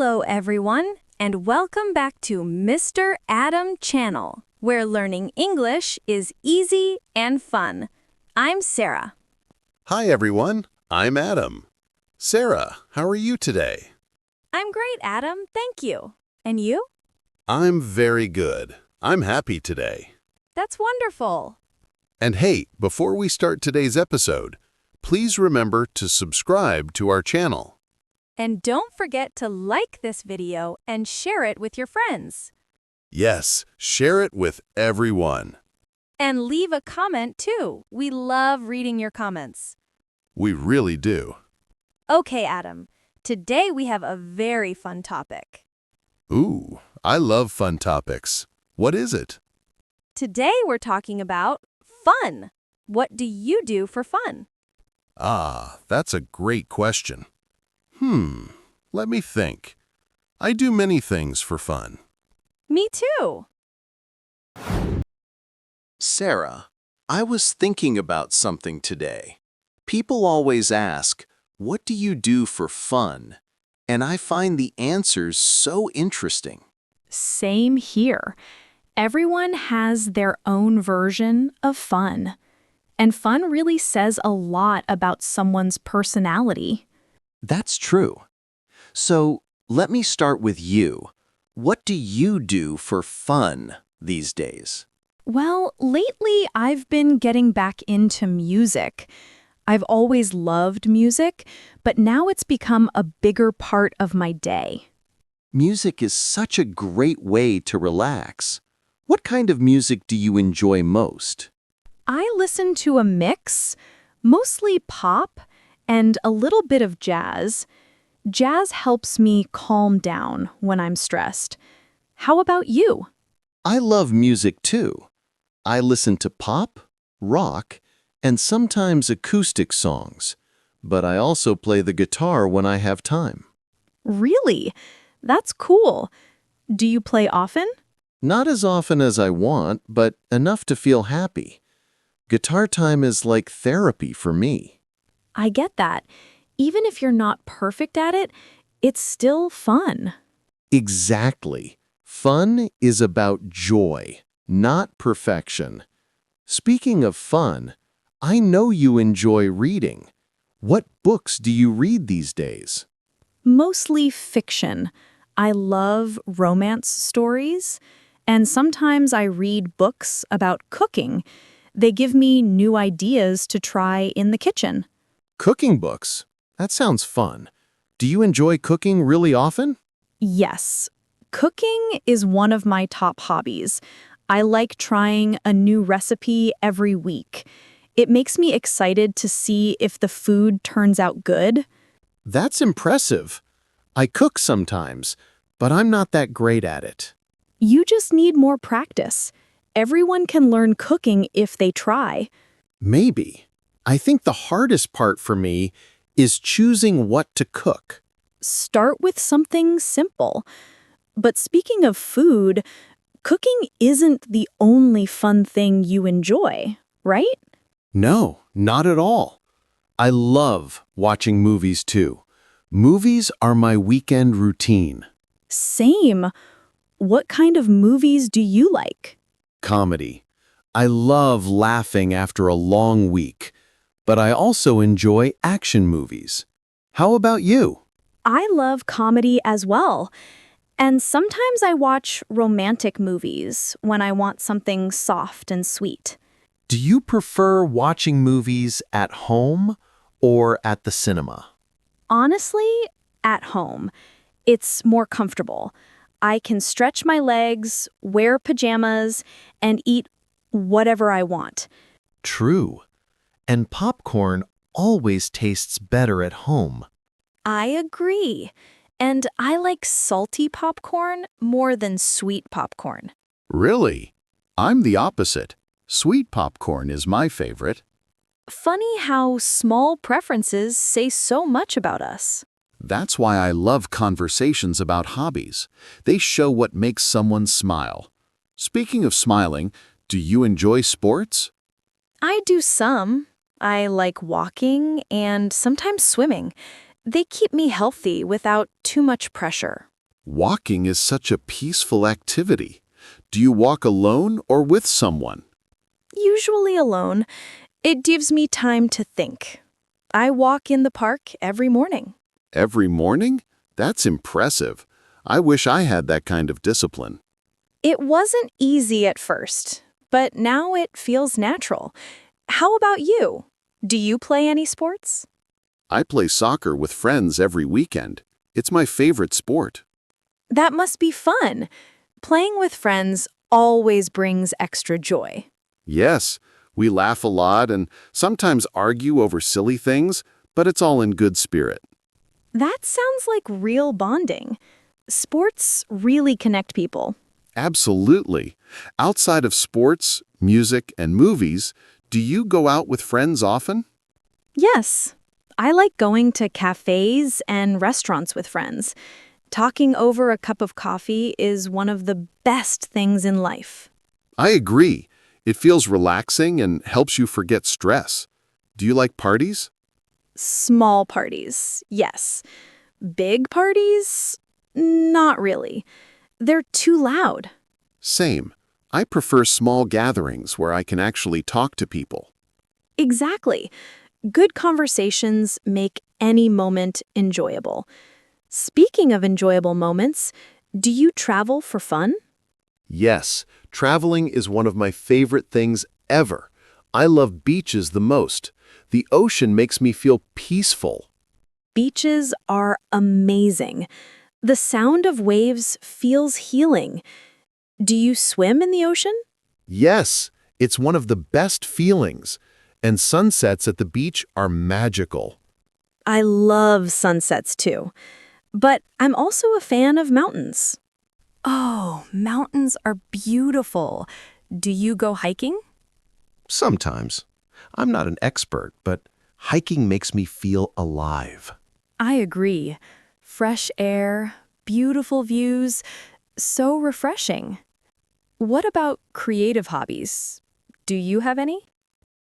Hello, everyone, and welcome back to Mr. Adam Channel, where learning English is easy and fun. I'm Sarah. Hi, everyone. I'm Adam. Sarah, how are you today? I'm great, Adam. Thank you. And you? I'm very good. I'm happy today. That's wonderful. And hey, before we start today's episode, please remember to subscribe to our channel. And don't forget to like this video and share it with your friends. Yes, share it with everyone. And leave a comment too. We love reading your comments. We really do. Okay, Adam. Today we have a very fun topic. Ooh, I love fun topics. What is it? Today we're talking about fun. What do you do for fun? That's a great question. Let me think. I do many things for fun. Me too. Sarah, I was thinking about something today. People always ask, what do you do for fun? And I find the answers so interesting. Same here. Everyone has their own version of fun. And fun really says a lot about someone's personality. That's true. So let me start with you. What do you do for fun these days? Well, lately I've been getting back into music. I've always loved music, but now it's become a bigger part of my day. Music is such a great way to relax. What kind of music do you enjoy most? I listen to a mix, mostly pop and a little bit of jazz. Jazz helps me calm down when I'm stressed. How about you? I love music too. I listen to pop, rock, and sometimes acoustic songs. But I also play the guitar when I have time. Really? That's cool. Do you play often? Not as often as I want, but enough to feel happy. Guitar time is like therapy for me. I get that. Even if you're not perfect at it, it's still fun. Exactly. Fun is about joy, not perfection. Speaking of fun, I know you enjoy reading. What books do you read these days? Mostly fiction. I love romance stories, and sometimes I read books about cooking. They give me new ideas to try in the kitchen. Cooking books? That sounds fun. Do you enjoy cooking really often? Yes, cooking is one of my top hobbies. I like trying a new recipe every week. It makes me excited to see if the food turns out good. That's impressive. I cook sometimes, but I'm not that great at it. You just need more practice. Everyone can learn cooking if they try. Maybe. I think the hardest part for me is choosing what to cook. Start with something simple. But speaking of food, cooking isn't the only fun thing you enjoy, right? No, not at all. I love watching movies too. Movies are my weekend routine. Same. What kind of movies do you like? Comedy. I love laughing after a long week, but I also enjoy action movies. How about you? I love comedy as well. And sometimes I watch romantic movies when I want something soft and sweet. Do you prefer watching movies at home or at the cinema? Honestly, at home. It's more comfortable. I can stretch my legs, wear pajamas, and eat whatever I want. True. And popcorn always tastes better at home. I agree. And I like salty popcorn more than sweet popcorn. Really? I'm the opposite. Sweet popcorn is my favorite. Funny how small preferences say so much about us. That's why I love conversations about hobbies. They show what makes someone smile. Speaking of smiling, do you enjoy sports? I do some. I like walking and sometimes swimming. They keep me healthy without too much pressure. Walking is such a peaceful activity. Do you walk alone or with someone? Usually alone. It gives me time to think. I walk in the park every morning. Every morning? That's impressive. I wish I had that kind of discipline. It wasn't easy at first, but now it feels natural. How about you? Do you play any sports? I play soccer with friends every weekend. It's my favorite sport. That must be fun. Playing with friends always brings extra joy. Yes, we laugh a lot and sometimes argue over silly things, but it's all in good spirit. That sounds like real bonding. Sports really connect people. Absolutely. Outside of sports, music, and movies, do you go out with friends often? Yes, I like going to cafes and restaurants with friends. Talking over a cup of coffee is one of the best things in life. I agree. It feels relaxing and helps you forget stress. Do you like parties? Small parties, yes. Big parties? Not really. They're too loud. Same. I prefer small gatherings where I can actually talk to people. Exactly. Good conversations make any moment enjoyable. Speaking of enjoyable moments, do you travel for fun? Yes, traveling is one of my favorite things ever. I love beaches the most. The ocean makes me feel peaceful. Beaches are amazing. The sound of waves feels healing. Do you swim in the ocean? Yes, it's one of the best feelings. And sunsets at the beach are magical. I love sunsets too. But I'm also a fan of mountains. Oh, mountains are beautiful. Do you go hiking? Sometimes. I'm not an expert, but hiking makes me feel alive. I agree. Fresh air, beautiful views, so refreshing. What about creative hobbies? Do you have any?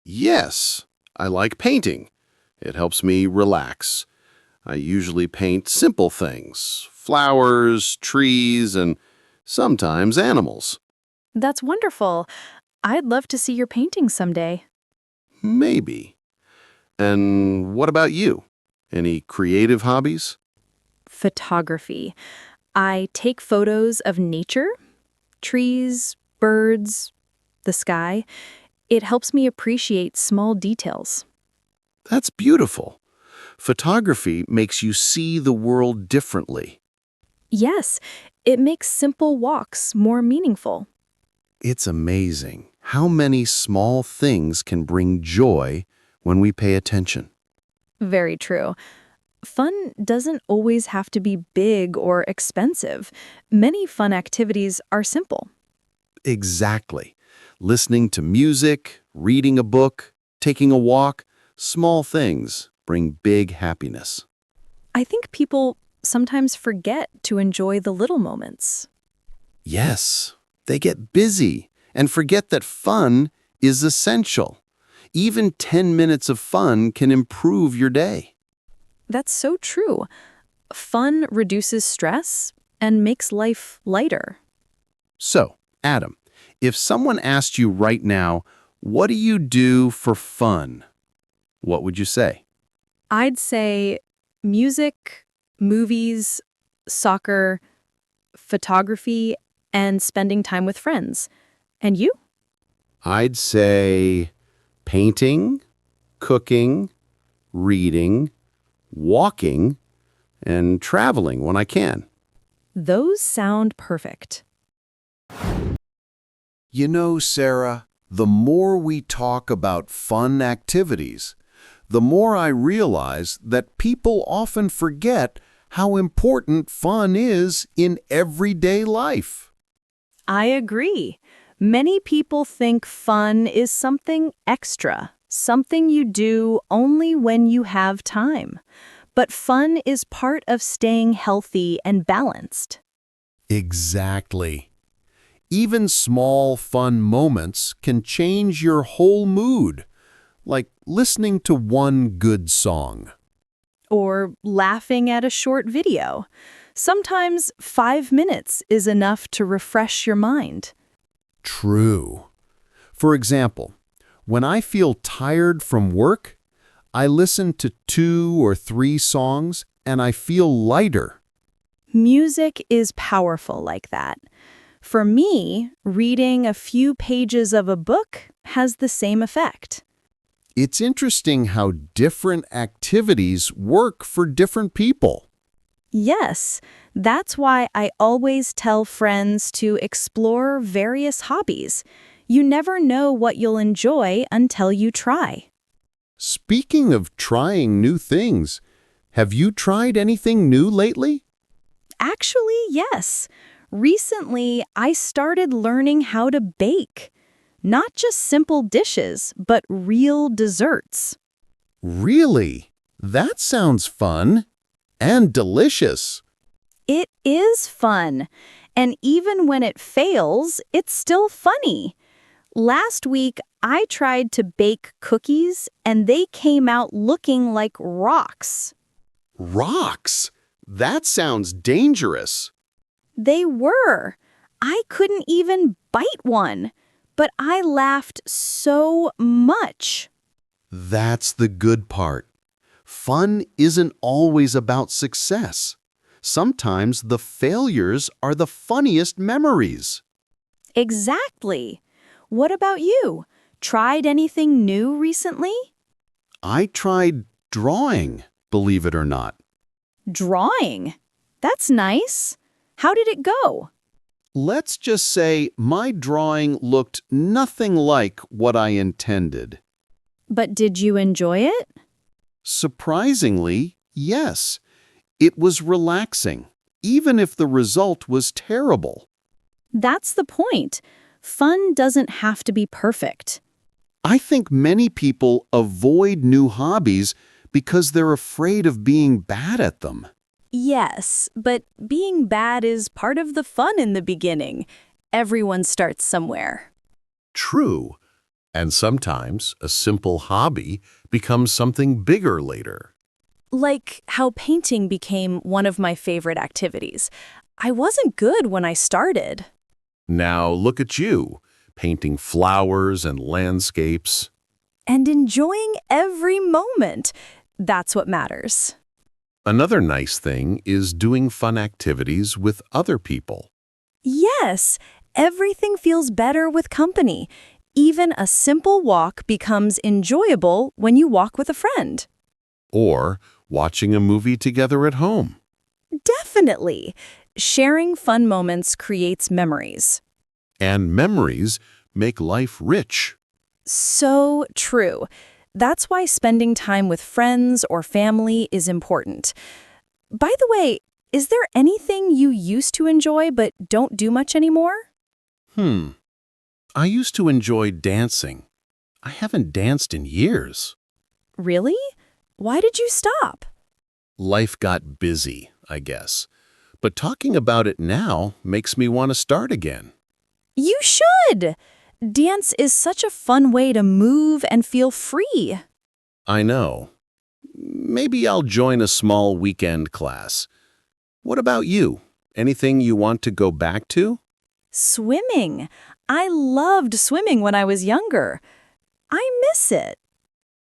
Yes, I like painting. It helps me relax. I usually paint simple things, flowers, trees, and sometimes animals. That's wonderful. I'd love to see your paintings someday. Maybe. And what about you? Any creative hobbies? Photography. I take photos of nature, trees, birds, the sky. It helps me appreciate small details. That's beautiful. Photography makes you see the world differently. Yes, it makes simple walks more meaningful. It's amazing how many small things can bring joy when we pay attention. Very true. Fun doesn't always have to be big or expensive. Many fun activities are simple. Exactly. Listening to music, reading a book, taking a walk, small things bring big happiness. I think people sometimes forget to enjoy the little moments. Yes, they get busy and forget that fun is essential. Even 10 minutes of fun can improve your day. That's so true. Fun reduces stress and makes life lighter. So, Adam, if someone asked you right now, what do you do for fun? What would you say? I'd say music, movies, soccer, photography, and spending time with friends. And you? I'd say painting, cooking, reading, walking, and traveling when I can. Those sound perfect. You know, Sarah, the more we talk about fun activities, the more I realize that people often forget how important fun is in everyday life. I agree. Many people think fun is something extra, something you do only when you have time. But fun is part of staying healthy and balanced. Exactly. Even small, fun moments can change your whole mood, like listening to one good song. or laughing at a short video. Sometimes 5 minutes is enough to refresh your mind. True. For example, when I feel tired from work, I listen to 2 or 3 songs and I feel lighter. Music is powerful like that. For me, reading a few pages of a book has the same effect. It's interesting how different activities work for different people. Yes, that's why I always tell friends to explore various hobbies. You never know what you'll enjoy until you try. Speaking of trying new things, have you tried anything new lately? Actually, yes. Recently, I started learning how to bake. Not just simple dishes, but real desserts. Really? That sounds fun and delicious. It is fun. And even when it fails, it's still funny. Last week, I tried to bake cookies, and they came out looking like rocks. Rocks? That sounds dangerous. They were. I couldn't even bite one, but I laughed so much. That's the good part. Fun isn't always about success. Sometimes the failures are the funniest memories. Exactly. What about you? Tried anything new recently? I tried drawing, believe it or not. Drawing. That's nice. How did it go? Let's just say my drawing looked nothing like what I intended. But did you enjoy it? Surprisingly, yes. It was relaxing, even if the result was terrible. That's the point. Fun doesn't have to be perfect. I think many people avoid new hobbies because they're afraid of being bad at them. Yes, but being bad is part of the fun in the beginning. Everyone starts somewhere. True. And sometimes a simple hobby becomes something bigger later. Like how painting became one of my favorite activities. I wasn't good when I started. Now look at you, painting flowers and landscapes. And enjoying every moment. That's what matters. Another nice thing is doing fun activities with other people. Yes, everything feels better with company. Even a simple walk becomes enjoyable when you walk with a friend. Or watching a movie together at home. Definitely. Sharing fun moments creates memories. And memories make life rich. So true. That's why spending time with friends or family is important. By the way, is there anything you used to enjoy but don't do much anymore? I used to enjoy dancing. I haven't danced in years. Really? Why did you stop? Life got busy, I guess. But talking about it now makes me want to start again. You should! Dance is such a fun way to move and feel free. I know. Maybe I'll join a small weekend class. What about you? Anything you want to go back to? Swimming. I loved swimming when I was younger. I miss it.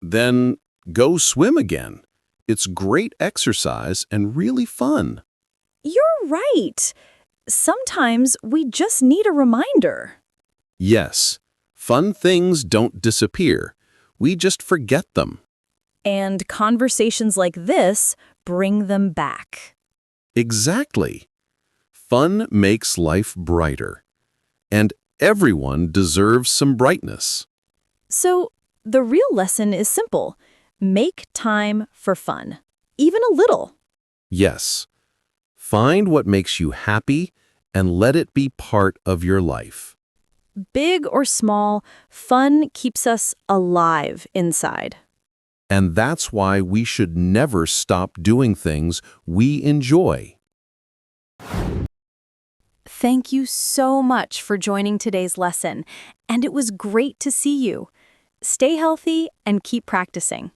Then go swim again. It's great exercise and really fun. You're right. Sometimes we just need a reminder. Yes, fun things don't disappear. We just forget them. And conversations like this bring them back. Exactly. Fun makes life brighter. And everyone deserves some brightness. So, the real lesson is simple. Make time for fun. Even a little. Yes. Find what makes you happy and let it be part of your life. Big or small, fun keeps us alive inside. And that's why we should never stop doing things we enjoy. Thank you so much for joining today's lesson, and it was great to see you. Stay healthy and keep practicing.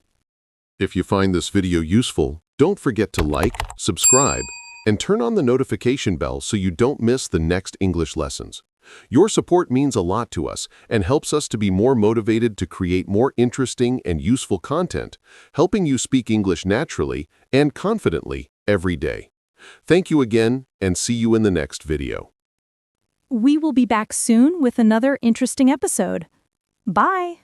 If you find this video useful, Don't forget to like, subscribe, and turn on the notification bell so you don't miss the next English lessons. Your support means a lot to us and helps us to be more motivated to create more interesting and useful content, helping you speak English naturally and confidently every day. Thank you again, and see you in the next video. We will be back soon with another interesting episode. Bye!